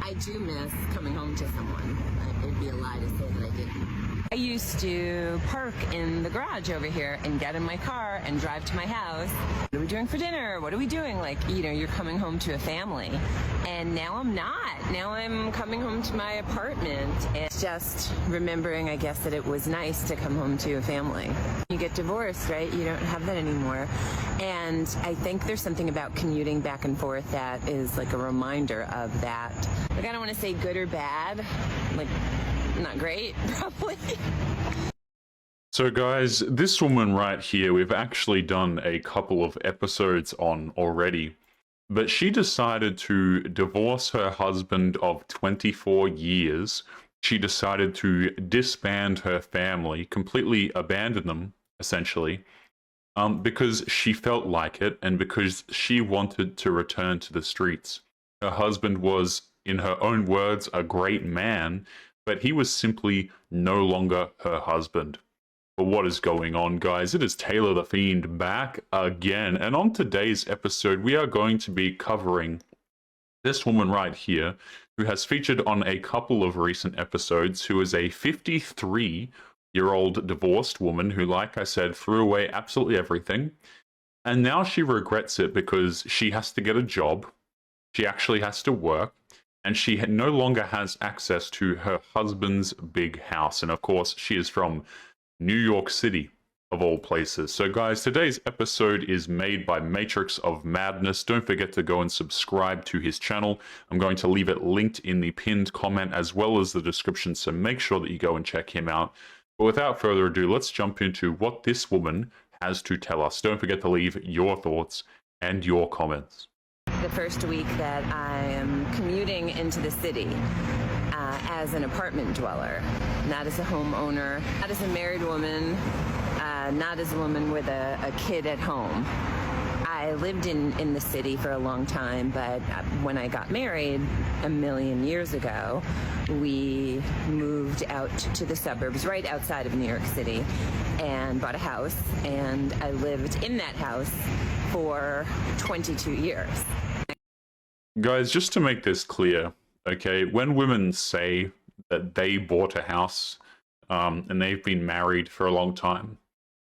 I do miss coming home to someone. It'd be a lie to say that I didn't. I used to park in the garage over here and get in my car and drive to my house. What are we doing for dinner? What are we doing? Like, you know, you're coming home to a family. And now I'm not. Now I'm coming home to my apartment. And just remembering, I guess, that it was nice to come home to a family. You get divorced, right? You don't have that anymore. And I think there's something about commuting back and forth that is like a reminder of that. Like, I don't want to say good or bad. Like, not great, probably. So guys, this woman right here, we've actually done a couple of episodes on already, but she decided to divorce her husband of 24 years. She decided to disband her family, completely abandon them, essentially, because she felt like it and because she wanted to return to the streets. Her husband was, in her own words, a great man, but he was simply no longer her husband. But what is going on, guys? It is Taylor the Fiend back again, and on today's episode, we are going to be covering this woman right here, who has featured on a couple of recent episodes, who is a 53-year-old divorced woman who, like I said, threw away absolutely everything, and now she regrets it because she has to get a job, she actually has to work, and she no longer has access to her husband's big house. And of course, she is from New York City, of all places. So guys, today's episode is made by Matrix of Madness. Don't forget to go and subscribe to his channel. I'm going to leave it linked in the pinned comment as well as the description, so make sure that you go and check him out. But without further ado, let's jump into what this woman has to tell us. Don't forget to leave your thoughts and your comments. The first week that I am commuting into the city as an apartment dweller, not as a homeowner, not as a married woman, not as a woman with a kid at home. I lived in the city for a long time, but when I got married a million years ago, we moved out to the suburbs right outside of New York City and bought a house, and I lived in that house for 22 years. Guys, just to make this clear, okay, when women say that they bought a house and they've been married for a long time,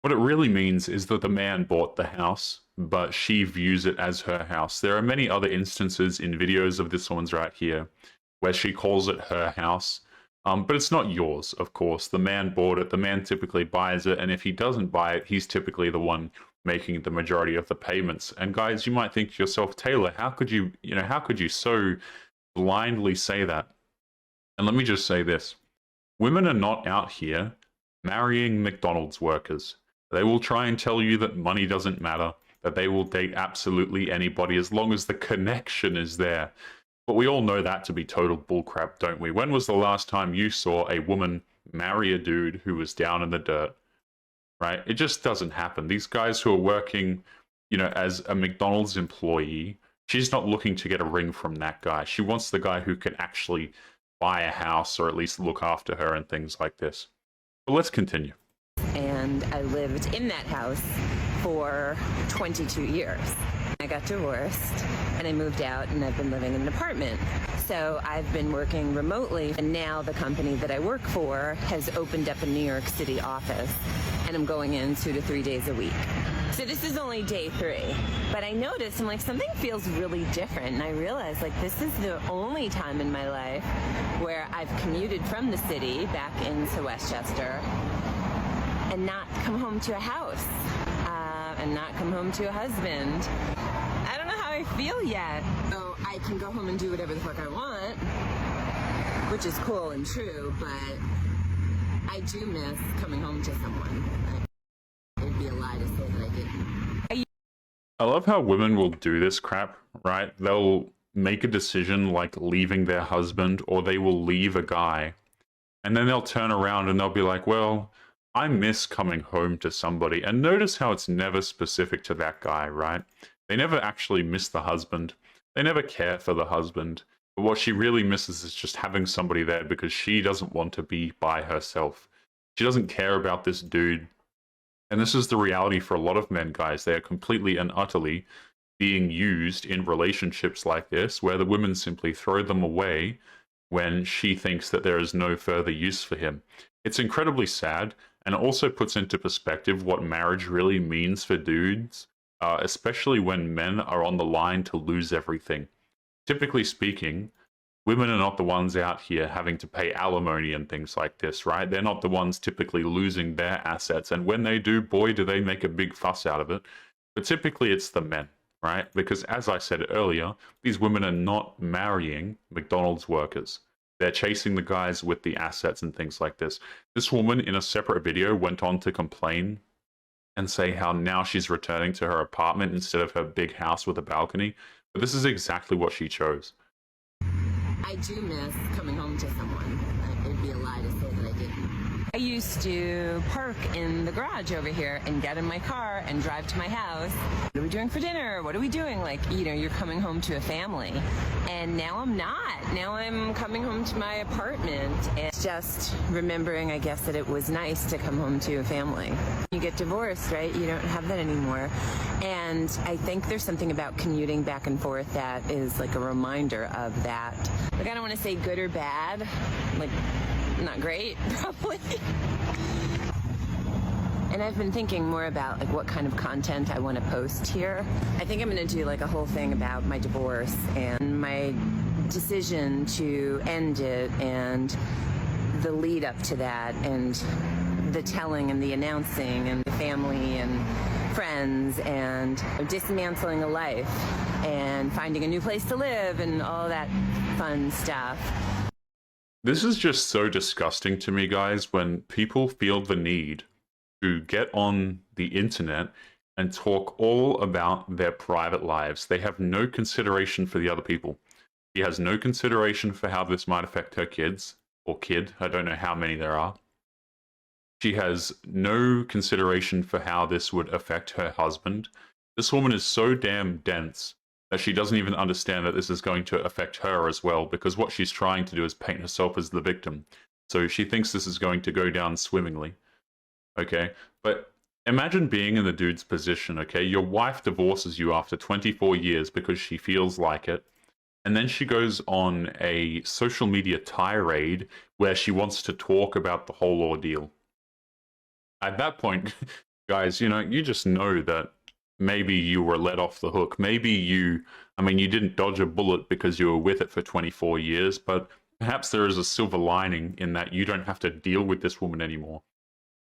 what it really means is that the man bought the house, but she views it as her house. There are many other instances in videos of this woman's right here where she calls it her house, but it's not yours, of course. The man bought it, the man typically buys it, and if he doesn't buy it, he's typically the one making the majority of the payments. And guys, you might think to yourself, Taylor, how could you so blindly say that? And let me just say this. Women are not out here marrying McDonald's workers. They will try and tell you that money doesn't matter, that they will date absolutely anybody as long as the connection is there. But we all know that to be total bullcrap, don't we? When was the last time you saw a woman marry a dude who was down in the dirt? Right? It just doesn't happen. These guys who are working, you know, as a McDonald's employee, she's not looking to get a ring from that guy. She wants the guy who can actually buy a house or at least look after her and things like this. But let's continue. And I lived in that house for 22 years. I got divorced and I moved out, and I've been living in an apartment. So I've been working remotely, and now the company that I work for has opened up a New York City office, and I'm going in 2 to 3 days a week. So this is only day 3, but I noticed, I'm like, something feels really different, and I realized, like, this is the only time in my life where I've commuted from the city back into Westchester and not come home to a house, and not come home to a husband. I don't know how I feel yet. So I can go home and do whatever the fuck I want, which is cool and true, but I do miss coming home to someone. It'd be a lie to say that I didn't. I love how women will do this crap, right? They'll make a decision like leaving their husband, or they will leave a guy, and then they'll turn around and they'll be like, well, I miss coming home to somebody. And notice how it's never specific to that guy, right? They never actually miss the husband. They never care for the husband. But what she really misses is just having somebody there, because she doesn't want to be by herself. She doesn't care about this dude. And this is the reality for a lot of men, guys. They are completely and utterly being used in relationships like this, where the women simply throw them away when she thinks that there is no further use for him. It's incredibly sad, and it also puts into perspective what marriage really means for dudes, especially when men are on the line to lose everything. Typically speaking, women are not the ones out here having to pay alimony and things like this, right? They're not the ones typically losing their assets. And when they do, boy, do they make a big fuss out of it. But typically it's the men, right? Because as I said earlier, these women are not marrying McDonald's workers. They're chasing the guys with the assets and things like this. This woman in a separate video went on to complain and say how now she's returning to her apartment instead of her big house with a balcony. But this is exactly what she chose. I do miss coming home to someone. It'd be a lie to say that I didn't. I used to park in the garage over here and get in my car and drive to my house. What are we doing for dinner? What are we doing? Like, you know, you're coming home to a family. And now I'm not. Now I'm coming home to my apartment. And just remembering, I guess, that it was nice to come home to a family. You get divorced, right? You don't have that anymore. And I think there's something about commuting back and forth that is like a reminder of that. Like, I don't want to say good or bad. Like, not great, probably. And I've been thinking more about like what kind of content I want to post here. I think I'm going to do like a whole thing about my divorce and my decision to end it and the lead up to that and the telling and the announcing and the family and friends and dismantling a life and finding a new place to live and all that fun stuff. This is just so disgusting to me, guys, when people feel the need to get on the internet and talk all about their private lives. They have no consideration for the other people. She has no consideration for how this might affect her kids, or kid, I don't know how many there are. She has no consideration for how this would affect her husband. This woman is so damn dense that she doesn't even understand that this is going to affect her as well, because what she's trying to do is paint herself as the victim. So she thinks this is going to go down swimmingly. Okay, but imagine being in the dude's position, okay? Your wife divorces you after 24 years because she feels like it, and then she goes on a social media tirade where she wants to talk about the whole ordeal. At that point, guys, you know, you just know that maybe you were let off the hook. Maybe you didn't dodge a bullet because you were with it for 24 years, but perhaps there is a silver lining in that you don't have to deal with this woman anymore.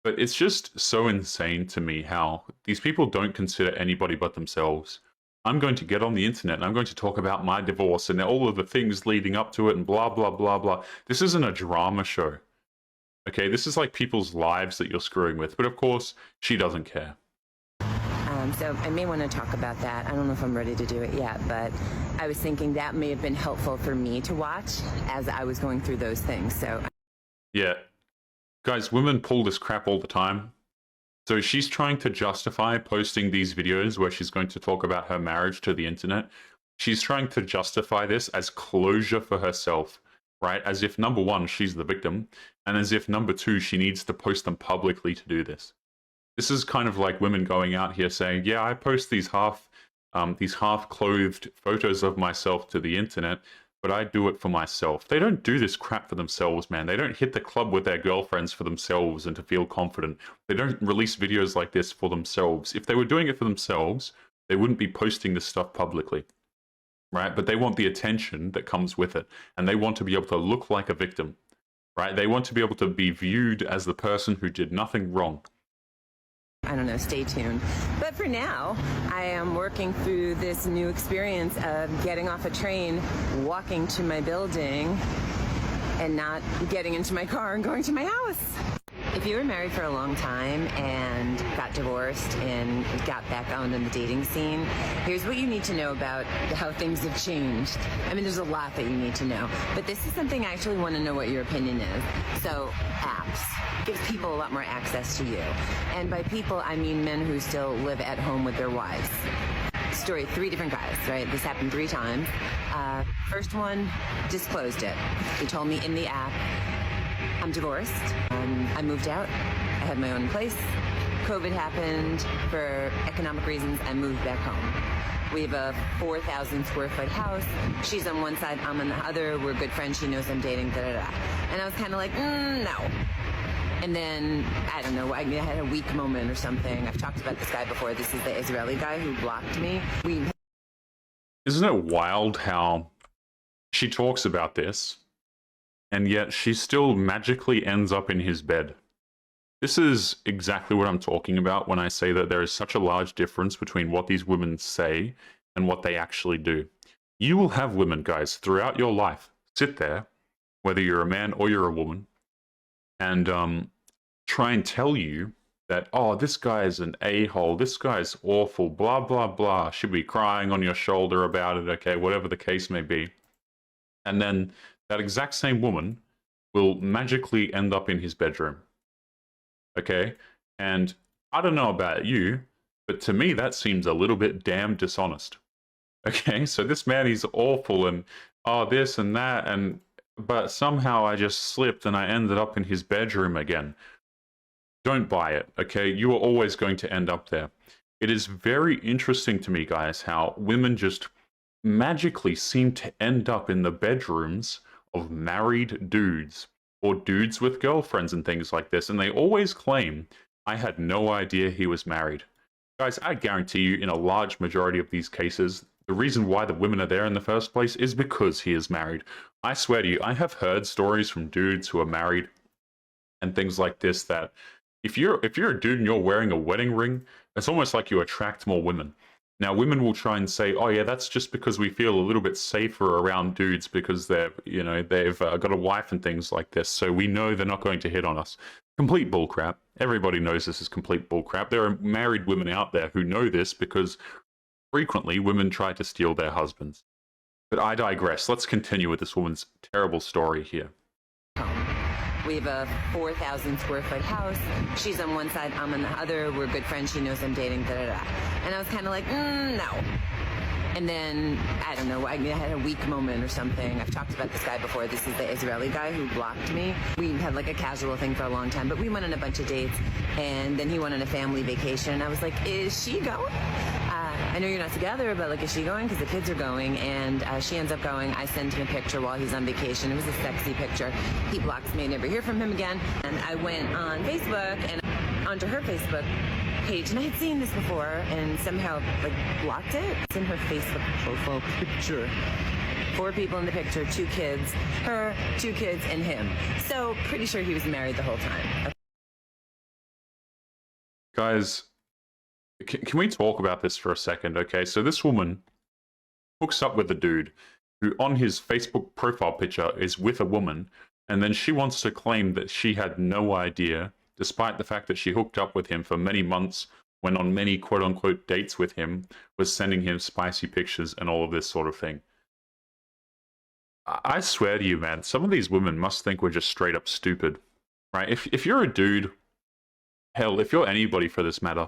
But it's just so insane to me how these people don't consider anybody but themselves. I'm going to get on the internet and I'm going to talk about my divorce and all of the things leading up to it and blah, blah, blah, blah. This isn't a drama show. Okay, this is like people's lives that you're screwing with. But of course, she doesn't care. So I may want to talk about that. I don't know if I'm ready to do it yet, but I was thinking that may have been helpful for me to watch as I was going through those things. So yeah. Guys, women pull this crap all the time. So she's trying to justify posting these videos where she's going to talk about her marriage to the internet. She's trying to justify this as closure for herself, right? As if, number one, she's the victim, and as if, number two, she needs to post them publicly to do this. This is kind of like women going out here saying, yeah, I post these half-clothed photos of myself to the internet, but I do it for myself. They don't do this crap for themselves, man. They don't hit the club with their girlfriends for themselves and to feel confident. They don't release videos like this for themselves. If they were doing it for themselves, they wouldn't be posting this stuff publicly, right? But they want the attention that comes with it, and they want to be able to look like a victim, right? They want to be able to be viewed as the person who did nothing wrong. I don't know, stay tuned. But for now, I am working through this new experience of getting off a train, walking to my building, and not getting into my car and going to my house. If you were married for a long time and got divorced and got back on in the dating scene, here's what you need to know about how things have changed. I mean, there's a lot that you need to know, but this is something I actually want to know what your opinion is. So, apps gives people a lot more access to you. And by people, I mean men who still live at home with their wives. Story, 3 different guys, right? This happened 3 times. First one disclosed it. He told me in the app, I'm divorced. I moved out. I had my own place. COVID happened. For economic reasons, I moved back home. We have a 4,000 square foot house. She's on one side, I'm on the other. We're good friends. She knows I'm dating, da da da. And I was kind of like, no. And then, I don't know, I had a weak moment or something. I've talked about this guy before. This is the Israeli guy who blocked me. Isn't it wild how she talks about this, and yet she still magically ends up in his bed? This is exactly what I'm talking about when I say that there is such a large difference between what these women say and what they actually do. You will have women, guys, throughout your life sit there, whether you're a man or you're a woman, and try and tell you that, oh, this guy is an a-hole, this guy's awful, blah, blah, blah. Should be crying on your shoulder about it, okay, whatever the case may be. And then that exact same woman will magically end up in his bedroom. Okay? And I don't know about you, but to me that seems a little bit damn dishonest. Okay? So this man, he's awful and, oh, this and that, but somehow I just slipped and I ended up in his bedroom again. Don't buy it, okay? You are always going to end up there. It is very interesting to me, guys, how women just magically seem to end up in the bedrooms of married dudes or dudes with girlfriends and things like this, and they always claim, I had no idea he was married. Guys, I guarantee you, in a large majority of these cases, the reason why the women are there in the first place is because he is married. I swear to you, I have heard stories from dudes who are married and things like this that if you're a dude and you're wearing a wedding ring, it's almost like you attract more women. Now, women will try and say, oh yeah, that's just because we feel a little bit safer around dudes because they've got a wife and things like this, so we know they're not going to hit on us. Complete bullcrap. Everybody knows this is complete bullcrap. There are married women out there who know this because frequently women try to steal their husbands. But I digress. Let's continue with this woman's terrible story here. We have a 4,000 square foot house. She's on one side, I'm on the other. We're good friends. She knows I'm dating, da da da. And I was kind of like, no. And then, I don't know, I had a weak moment or something. I've talked about this guy before. This is the Israeli guy who blocked me. We had like a casual thing for a long time, but we went on a bunch of dates. And then he went on a family vacation. And I was like, is she going? I know you're not together, but like, is she going? Because the kids are going. And she ends up going. I sent him a picture while he's on vacation. It was a sexy picture. He blocks me. I never hear from him again. And I went on Facebook and onto her Facebook page, and I had seen this before and somehow like blocked it. It's in her Facebook profile picture. 4 people in the picture, 2 kids, her, 2 kids, and him. So pretty sure he was married the whole time. Guys, can we talk about this for a second? Okay, so this woman hooks up with a dude who on his Facebook profile picture is with a woman, and then she wants to claim that she had no idea, despite the fact that she hooked up with him for many months, went on many quote-unquote dates with him, was sending him spicy pictures and all of this sort of thing. I swear to you, man, some of these women must think we're just straight up stupid, right? If you're a dude, hell, if you're anybody for this matter,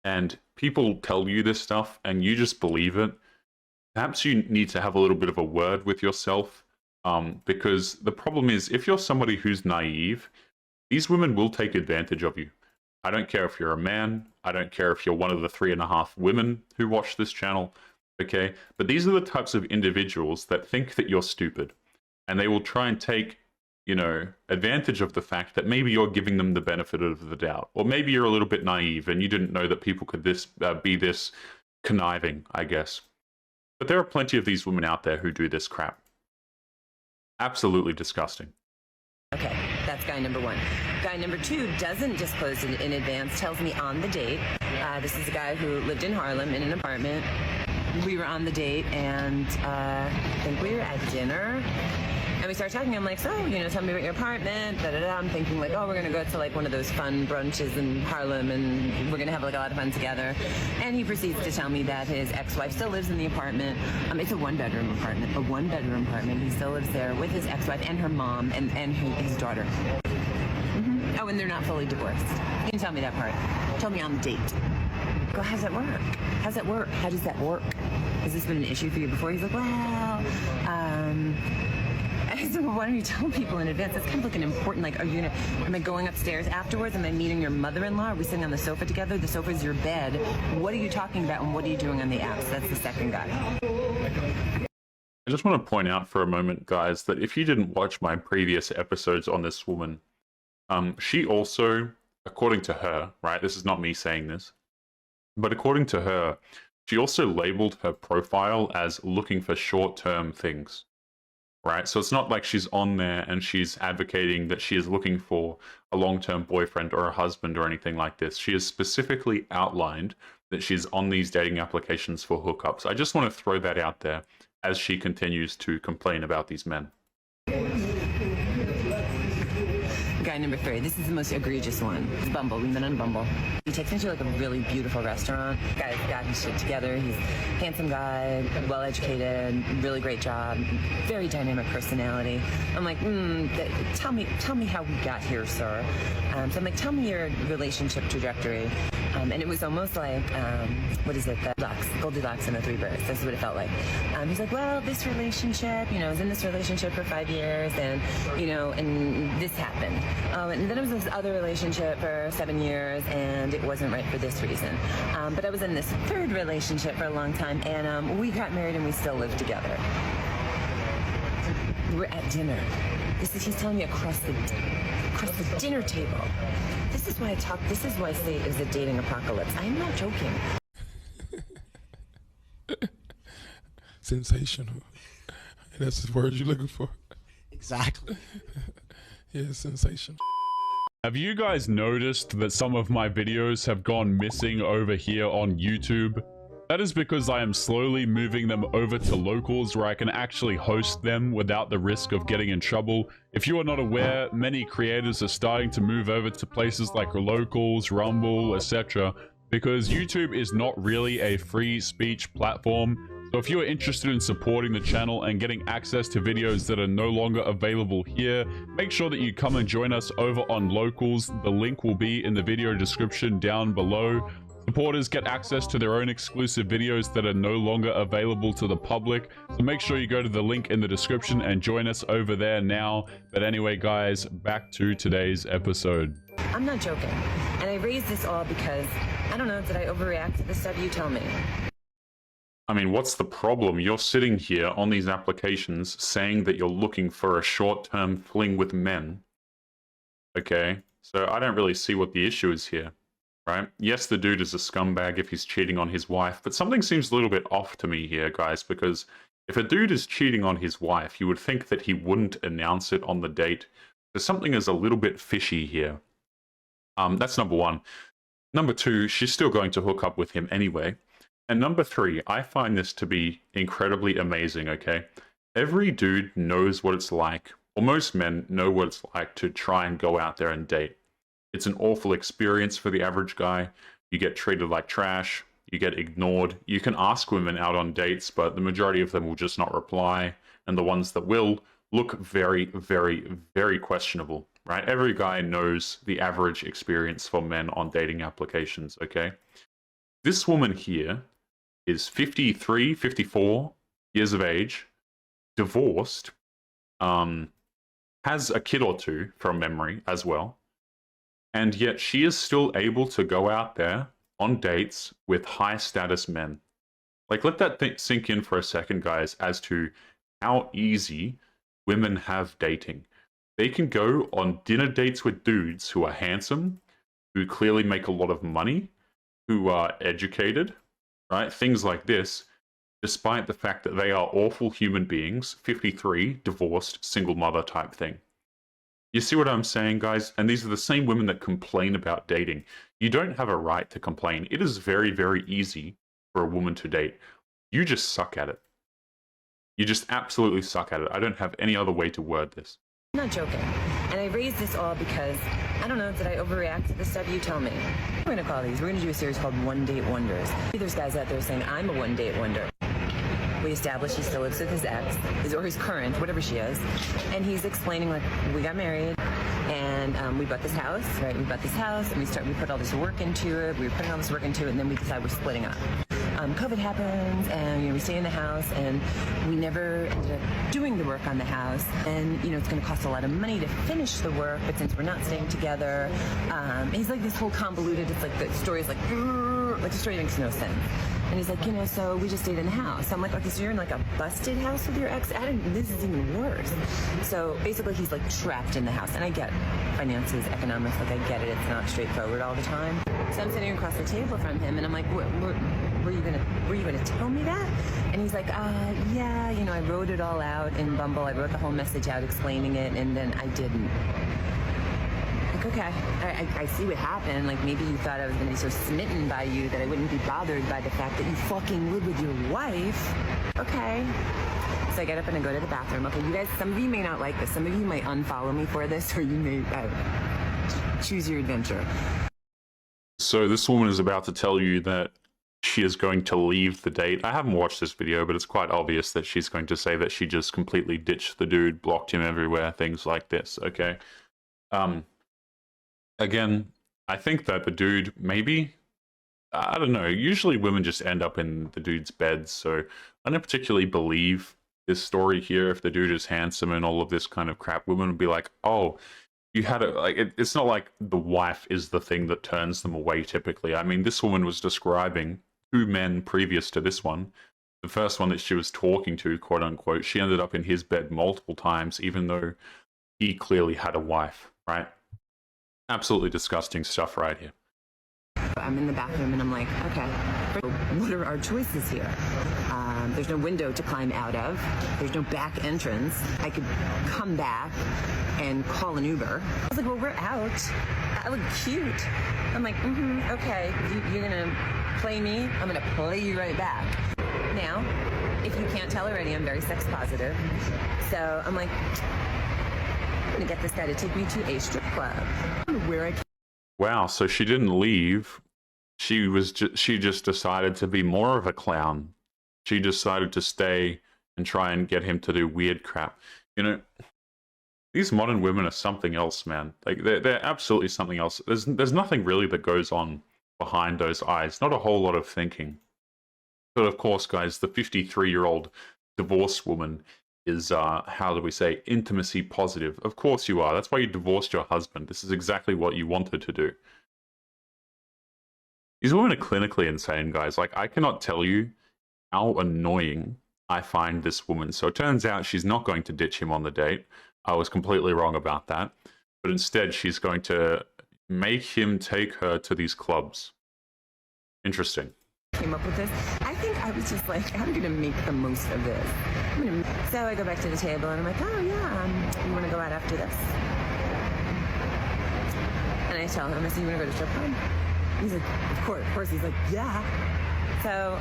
and people tell you this stuff and you just believe it, perhaps you need to have a little bit of a word with yourself, because the problem is, if you're somebody who's naive, these women will take advantage of you. I don't care if you're a man. I don't care if you're one of the 3.5 women who watch this channel, okay? But these are the types of individuals that think that you're stupid. And they will try and take, advantage of the fact that maybe you're giving them the benefit of the doubt. Or maybe you're a little bit naive and you didn't know that people could be this conniving, I guess. But there are plenty of these women out there who do this crap. Absolutely disgusting. Okay, that's guy number 1. Guy number 2 doesn't disclose it in advance, tells me on the date. This is a guy who lived in Harlem in an apartment. We were on the date, and I think we were at dinner. And we started talking. I'm like, so, tell me about your apartment, da-da-da. I'm thinking like, oh, we're going to go to like one of those fun brunches in Harlem, and we're going to have like a lot of fun together. And he proceeds to tell me that his ex-wife still lives in the apartment. It's a 1-bedroom apartment. He still lives there with his ex-wife and her mom and his daughter. Mm-hmm. Oh, and they're not fully divorced. You can tell me that part. Tell me on the date. Go, how's that work? How does that work? Has this been an issue for you before? He's like, well, Okay, so why don't you tell people in advance? That's kind of like an important, like, am I going upstairs afterwards? Am I meeting your mother-in-law? Are we sitting on the sofa together? The sofa is your bed. What are you talking about and what are you doing on the apps? That's the second guy. I just want to point out for a moment, guys, that if you didn't watch my previous episodes on this woman, she also, according to her, right, this is not me saying this, but according to her, she also labeled her profile as looking for short-term things, right? So it's not like she's on there and she's advocating that she is looking for a long-term boyfriend or a husband or anything like this. She has specifically outlined that she's on these dating applications for hookups. I just want to throw that out there as she continues to complain about these men. Guy number 3. This is the most egregious one. It's Bumble. We've been on Bumble. He takes me to like a really beautiful restaurant. Guy's got his shit together. He's a handsome guy, well-educated, really great job, very dynamic personality. I'm like, tell me how we got here, sir. So I'm like, tell me your relationship trajectory. And it was almost like, what is it? The Goldilocks and the 3 Bears. That's what it felt like. He's like, well, this relationship, I was in this relationship for 5 years, and, and this happened. And then I was in this other relationship for 7 years, and it wasn't right for this reason. But I was in this 3rd relationship for a long time, and we got married and we still live together. We're at dinner. He's telling me across the dinner table. This is why I say it is a dating apocalypse. I'm not joking. Sensational. And that's the word you're looking for. Exactly. Yeah, sensational. Have you guys noticed that some of my videos have gone missing over here on YouTube? That is because I am slowly moving them over to locals where I can actually host them without the risk of getting in trouble. If you are not aware, many creators are starting to move over to places like locals, Rumble, etc. because YouTube is not really a free speech platform. So if you are interested in supporting the channel and getting access to videos that are no longer available here, make sure that you come and join us over on Locals. The link will be in the video description down below. Supporters get access to their own exclusive videos that are no longer available to the public. So make sure you go to the link in the description and join us over there now. But anyway, guys, back to today's episode. I'm not joking. And I raised this all because, I don't know, did I overreact to this stuff? You tell me. I mean, what's the problem? You're sitting here on these applications saying that you're looking for a short-term fling with men. Okay, so I don't really see what the issue is here, right? Yes, the dude is a scumbag if he's cheating on his wife, but something seems a little bit off to me here, guys, because if a dude is cheating on his wife, you would think that he wouldn't announce it on the date. So something is a little bit fishy here. That's number 1. Number 2, she's still going to hook up with him anyway. And number 3, I find this to be incredibly amazing, okay? Every dude knows what it's like, or most men know what it's like to try and go out there and date. It's an awful experience for the average guy. You get treated like trash, you get ignored. You can ask women out on dates, but the majority of them will just not reply. And the ones that will look very, very, very questionable, right? Every guy knows the average experience for men on dating applications, okay? This woman here is 53, 54 years of age, divorced, has a kid or 2 from memory as well, and yet she is still able to go out there on dates with high status men. Like, let that sink in for a second, guys, as to how easy women have dating. They can go on dinner dates with dudes who are handsome, who clearly make a lot of money, who are educated, right? Things like this, despite the fact that they are awful human beings, 53, divorced, single mother type thing. You see what I'm saying, guys? And these are the same women that complain about dating. You don't have a right to complain. It is very, very easy for a woman to date. You just suck at it. You just absolutely suck at it. I don't have any other way to word this. I'm not joking. And I raised this all because, I don't know, did I overreact to this stuff? You tell me. We're going to call these. We're going to do a series called One Date Wonders. There's guys out there saying, I'm a one date wonder. We established he still lives with his ex, or his current, whatever she is. And he's explaining, like, we got married, and we bought this house, right? We bought this house, and we put all this work into it. We were putting all this work into it, and then we decided we're splitting up. COVID happens, and we stay in the house, and we never ended up doing the work on the house. And it's going to cost a lot of money to finish the work, but since we're not staying together, he's like this whole convoluted. It's like the story is like the story makes no sense. And he's like, so we just stayed in the house. So I'm like, okay, so you're in like a busted house with your ex? This is even worse. So basically he's like trapped in the house. And I get finances, economics, like I get it. It's not straightforward all the time. So I'm sitting across the table from him and I'm like, were you gonna tell me that? And he's like, yeah, I wrote it all out in Bumble. I wrote the whole message out explaining it, and then I didn't. Okay, I see what happened. Like, maybe you thought I was going to be so smitten by you that I wouldn't be bothered by the fact that you fucking live with your wife. Okay. So I get up and I go to the bathroom. Okay, you guys, some of you may not like this. Some of you might unfollow me for this, or you may choose your adventure. So this woman is about to tell you that she is going to leave the date. I haven't watched this video, but it's quite obvious that she's going to say that she just completely ditched the dude, blocked him everywhere, things like this, okay? Again, I think that the dude, maybe, I don't know, usually women just end up in the dude's bed, so I don't particularly believe this story here. If the dude is handsome and all of this kind of crap, women would be like, oh, you had a, like, it's not like the wife is the thing that turns them away typically. I mean, this woman was describing 2 men previous to this one. The first one that she was talking to, quote unquote, she ended up in his bed multiple times, even though he clearly had a wife, right? Absolutely disgusting stuff right here. I'm in the bathroom and I'm like, okay, what are our choices here? There's no window to climb out of. There's no back entrance. I could come back and call an Uber. I was like, well, we're out. I look cute. I'm like, okay, you're gonna play me? I'm gonna play you right back. Now, if you can't tell already, I'm very sex positive. So I'm like, I'm gonna get this guy to take me to a strip club where I can. Wow, so she didn't leave. She just decided to be more of a clown. She decided to stay and try and get him to do weird crap. These modern women are something else, man. Like they're absolutely something else. There's nothing really that goes on behind those eyes. Not a whole lot of thinking. But of course, guys, the 53-year-old divorced woman is, how do we say, intimacy positive. Of course you are. That's why you divorced your husband. This is exactly what you wanted to do. These women are clinically insane, guys. Like, I cannot tell you how annoying I find this woman. So it turns out she's not going to ditch him on the date. I was completely wrong about that. But instead, she's going to make him take her to these clubs. Interesting. Came up with this. I think I was just like, I'm gonna make the most of this. So I go back to the table and I'm like, oh yeah, you want to go out after this? And I tell him, I say, you want to go to strip club? He's like, of course. He's like, yeah. So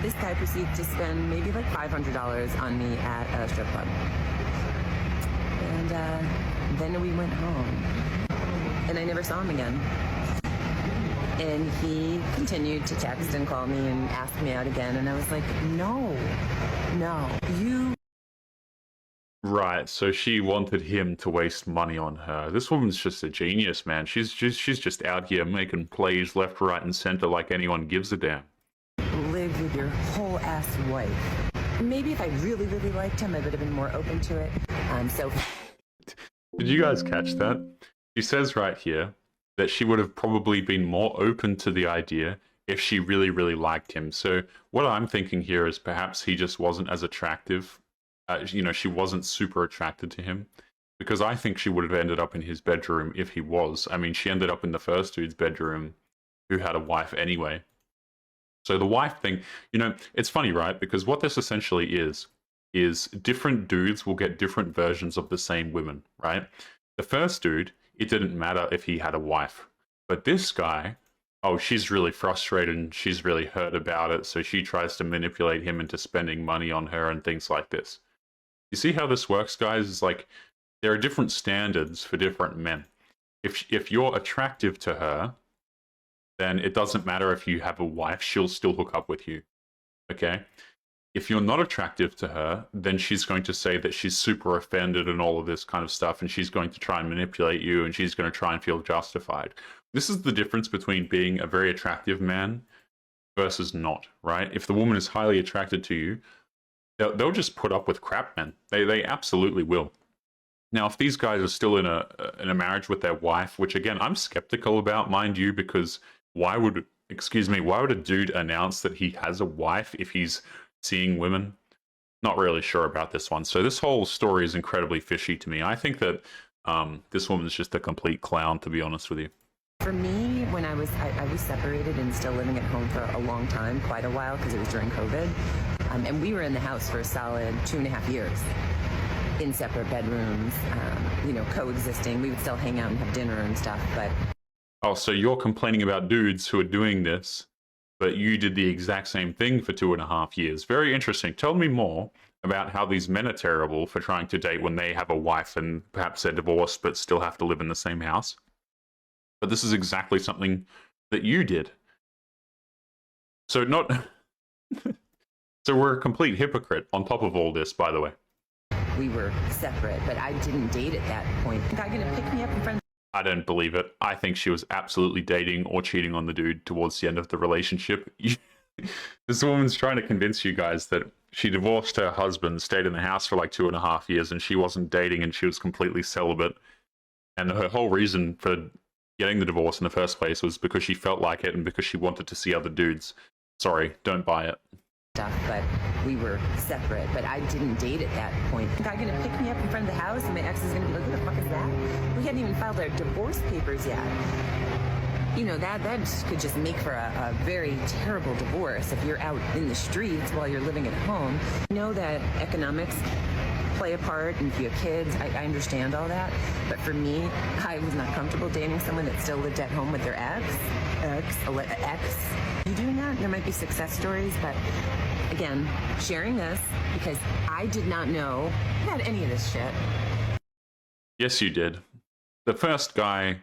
this guy proceeds to spend maybe like $500 on me at a strip club. And then we went home. And I never saw him again. And he continued to text and call me and ask me out again. And I was like, no, you. Right, so she wanted him to waste money on her. This woman's just a genius, man. She's just out here making plays left, right, and center like anyone gives a damn. Live with your whole ass wife. Maybe if I really, really liked him, I would have been more open to it. So. Did you guys catch that? She says right here that she would have probably been more open to the idea if she really, really liked him. So what I'm thinking here is perhaps he just wasn't as attractive. She wasn't super attracted to him, because I think she would have ended up in his bedroom if he was. I mean, she ended up in the first dude's bedroom who had a wife anyway. So the wife thing, it's funny, right? Because what this essentially is different dudes will get different versions of the same women, right? The first dude, it didn't matter if he had a wife. But this guy, oh, she's really frustrated and she's really hurt about it, so she tries to manipulate him into spending money on her and things like this. You see how this works, guys? It's like there are different standards for different men. If you're attractive to her, then it doesn't matter if you have a wife, she'll still hook up with you, okay? If you're not attractive to her, then she's going to say that she's super offended and all of this kind of stuff, and she's going to try and manipulate you, and she's going to try and feel justified. This is the difference between being a very attractive man versus not, right? If the woman is highly attracted to you, they'll just put up with crap, man. They absolutely will. Now, if these guys are still in a marriage with their wife, which again I'm skeptical about, mind you, because why would a dude announce that he has a wife if he's seeing women? Not really sure about this one. So this whole story is incredibly fishy to me. I think that this woman's just a complete clown, to be honest with you. For me, when I was separated and still living at home for a long time, quite a while, because it was during COVID, and we were in the house for a solid 2.5 years, in separate bedrooms, coexisting. We would still hang out and have dinner and stuff, but... Oh, so you're complaining about dudes who are doing this, but you did the exact same thing for 2.5 years. Very interesting. Tell me more about how these men are terrible for trying to date when they have a wife and perhaps they're divorced but still have to live in the same house. But this is exactly something that you did. So so we're a complete hypocrite on top of all this, by the way. We were separate, but I didn't date at that point. The guy gonna pick me up in front of... I don't believe it. I think she was absolutely dating or cheating on the dude towards the end of the relationship. This woman's trying to convince you guys that she divorced her husband, stayed in the house for like 2.5 years, and she wasn't dating and she was completely celibate. And her whole reason for getting the divorce in the first place was because she felt like it and because she wanted to see other dudes. Sorry, don't buy it. But we were separate, but I didn't date at that point. The guy gonna pick me up in front of the house and my ex is gonna be like, who the fuck is that? We hadn't even filed our divorce papers yet. That could just make for a very terrible divorce if you're out in the streets while you're living at home. You know that economics play a part, and if you have kids, I understand all that. But for me, I was not comfortable dating someone that still lived at home with their ex. You doing that? There might be success stories, but again, sharing this because I did not know about any of this shit. Yes, you did. The first guy,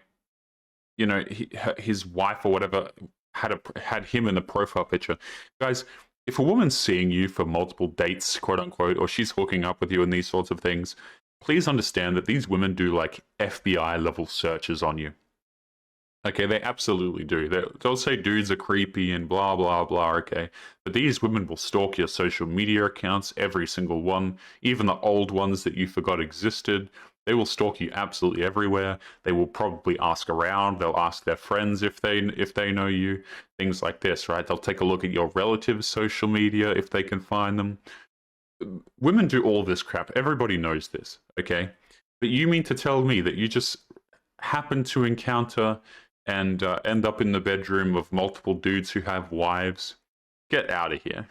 his wife or whatever had him in the profile picture. Guys, if a woman's seeing you for multiple dates, quote unquote, or she's hooking up with you and these sorts of things, please understand that these women do like FBI level searches on you. Okay, they absolutely do. They'll say dudes are creepy and blah, blah, blah, okay. But these women will stalk your social media accounts, every single one, even the old ones that you forgot existed. They will stalk you absolutely everywhere. They will probably ask around. They'll ask their friends if they know you. Things like this, right? They'll take a look at your relatives' social media if they can find them. Women do all this crap. Everybody knows this, okay? But you mean to tell me that you just happen to encounter and end up in the bedroom of multiple dudes who have wives? Get out of here.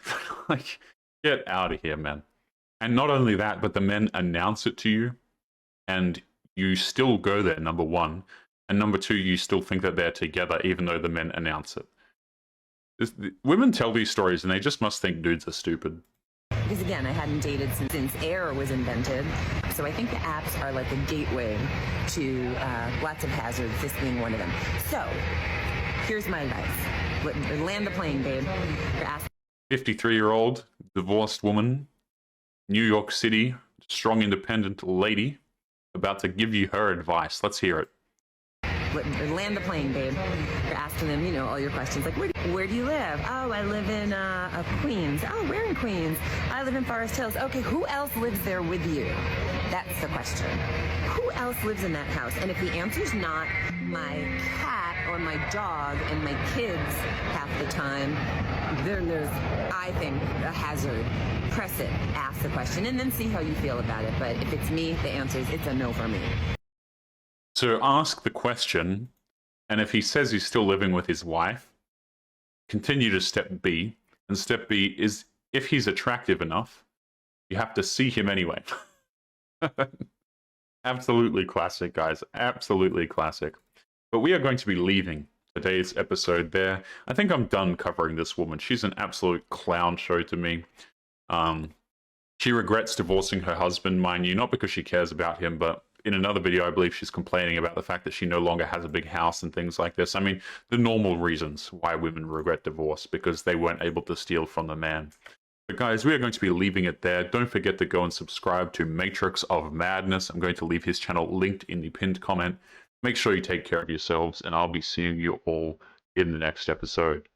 Like, get out of here, man. And not only that, but the men announce it to you, and you still go there, number one. And number two, you still think that they're together, even though the men announce it. Women tell these stories, and they just must think dudes are stupid. Because again, I hadn't dated since Air was invented. So I think the apps are like a gateway to lots of hazards, this being one of them. So here's my advice. Land the plane, babe. 53-year-old, divorced woman, New York City, strong, independent lady, about to give you her advice. Let's hear it. Land the plane, babe. You're asking them, all your questions, like, where do you live? Oh, I live in Queens. Oh, where in Queens? I live in Forest Hills. Okay, who else lives there with you? That's the question. Who else lives in that house? And if the answer's not my cat or my dog and my kids half the time, then there's, I think, a hazard. Press it, ask the question, and then see how you feel about it. But if it's me, the answer is it's a no for me. So ask the question, and if he says he's still living with his wife, continue to step B. And step B is, if he's attractive enough, you have to see him anyway. Absolutely classic, guys. Absolutely classic. But we are going to be leaving today's episode there. I think I'm done covering this woman. She's an absolute clown show to me. She regrets divorcing her husband, mind you, not because she cares about him, but in another video, I believe she's complaining about the fact that she no longer has a big house and things like this. I mean, the normal reasons why women regret divorce, because they weren't able to steal from the man. But guys, we are going to be leaving it there. Don't forget to go and subscribe to Matrix of Madness. I'm going to leave his channel linked in the pinned comment. Make sure you take care of yourselves, and I'll be seeing you all in the next episode.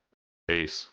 Peace.